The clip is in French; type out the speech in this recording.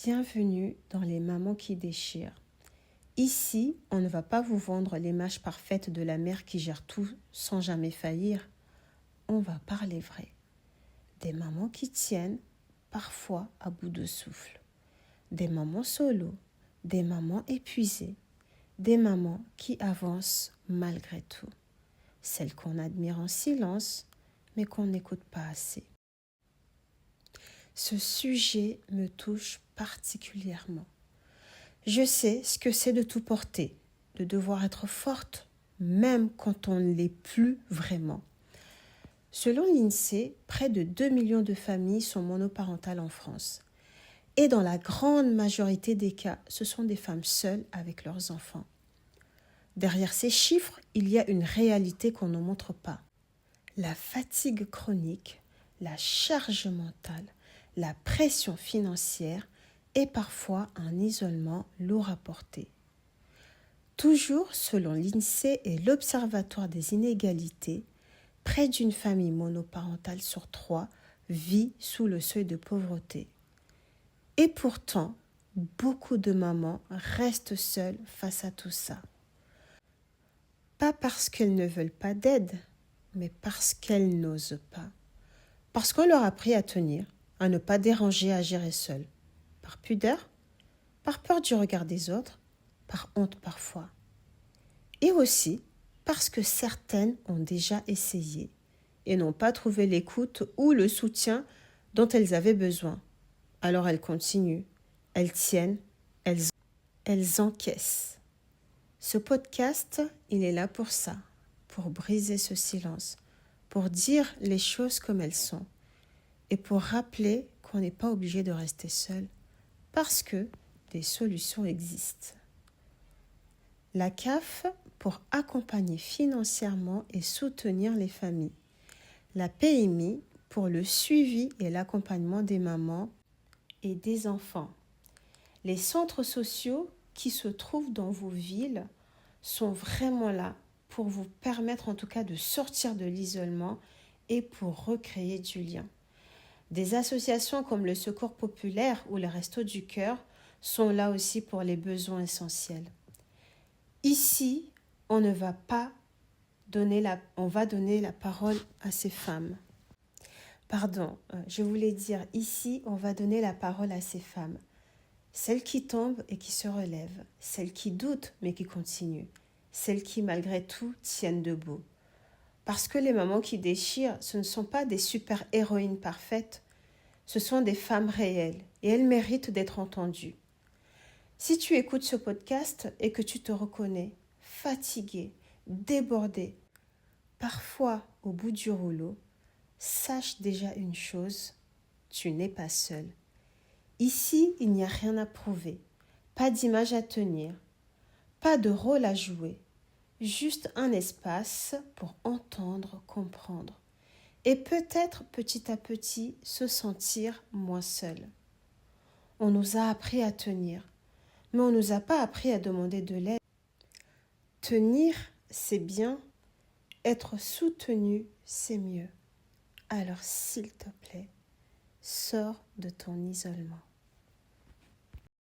Bienvenue dans les mamans qui déchirent. Ici, on ne va pas vous vendre l'image parfaite de la mère qui gère tout sans jamais faillir. On va parler vrai. Des mamans qui tiennent, parfois à bout de souffle. Des mamans solo, des mamans épuisées, des mamans qui avancent malgré tout. Celles qu'on admire en silence, mais qu'on n'écoute pas assez. Ce sujet me touche particulièrement. Je sais ce que c'est de tout porter, de devoir être forte, même quand on ne l'est plus vraiment. Selon l'INSEE, près de 2 millions de familles sont monoparentales en France. Et dans la grande majorité des cas, ce sont des femmes seules avec leurs enfants. Derrière ces chiffres, il y a une réalité qu'on ne montre pas. La fatigue chronique, la charge mentale, la pression financière et parfois un isolement lourd à porter. Toujours selon l'INSEE et l'Observatoire des inégalités, près d'une famille monoparentale sur 3 vit sous le seuil de pauvreté. Et pourtant, beaucoup de mamans restent seules face à tout ça. Pas parce qu'elles ne veulent pas d'aide, mais parce qu'elles n'osent pas. Parce qu'on leur a appris à tenir, à ne pas déranger, à gérer seule. Par pudeur, par peur du regard des autres, par honte parfois. Et aussi parce que certaines ont déjà essayé et n'ont pas trouvé l'écoute ou le soutien dont elles avaient besoin. Alors elles continuent, elles tiennent, elles encaissent. Ce podcast, il est là pour ça, pour briser ce silence, pour dire les choses comme elles sont et pour rappeler qu'on n'est pas obligé de rester seul parce que des solutions existent. La CAF pour accompagner financièrement et soutenir les familles. La PMI pour le suivi et l'accompagnement des mamans et des enfants. Les centres sociaux qui se trouvent dans vos villes sont vraiment là pour vous permettre en tout cas de sortir de l'isolement et pour recréer du lien. Des associations comme le Secours populaire ou les Restos du Cœur sont là aussi pour les besoins essentiels. Ici, on va donner la parole à ces femmes. Je voulais dire ici, on va donner la parole à ces femmes. Celles qui tombent et qui se relèvent, celles qui doutent mais qui continuent, celles qui malgré tout tiennent debout. Parce que les mamans qui déchirent, ce ne sont pas des super-héroïnes parfaites, ce sont des femmes réelles et elles méritent d'être entendues. Si tu écoutes ce podcast et que tu te reconnais fatiguée, débordée, parfois au bout du rouleau, sache déjà une chose, tu n'es pas seule. Ici, il n'y a rien à prouver, pas d'image à tenir, pas de rôle à jouer, juste un espace pour entendre, comprendre et peut-être petit à petit se sentir moins seul. On nous a appris à tenir, mais on ne nous a pas appris à demander de l'aide. Tenir, c'est bien, être soutenu, c'est mieux. Alors s'il te plaît, sors de ton isolement.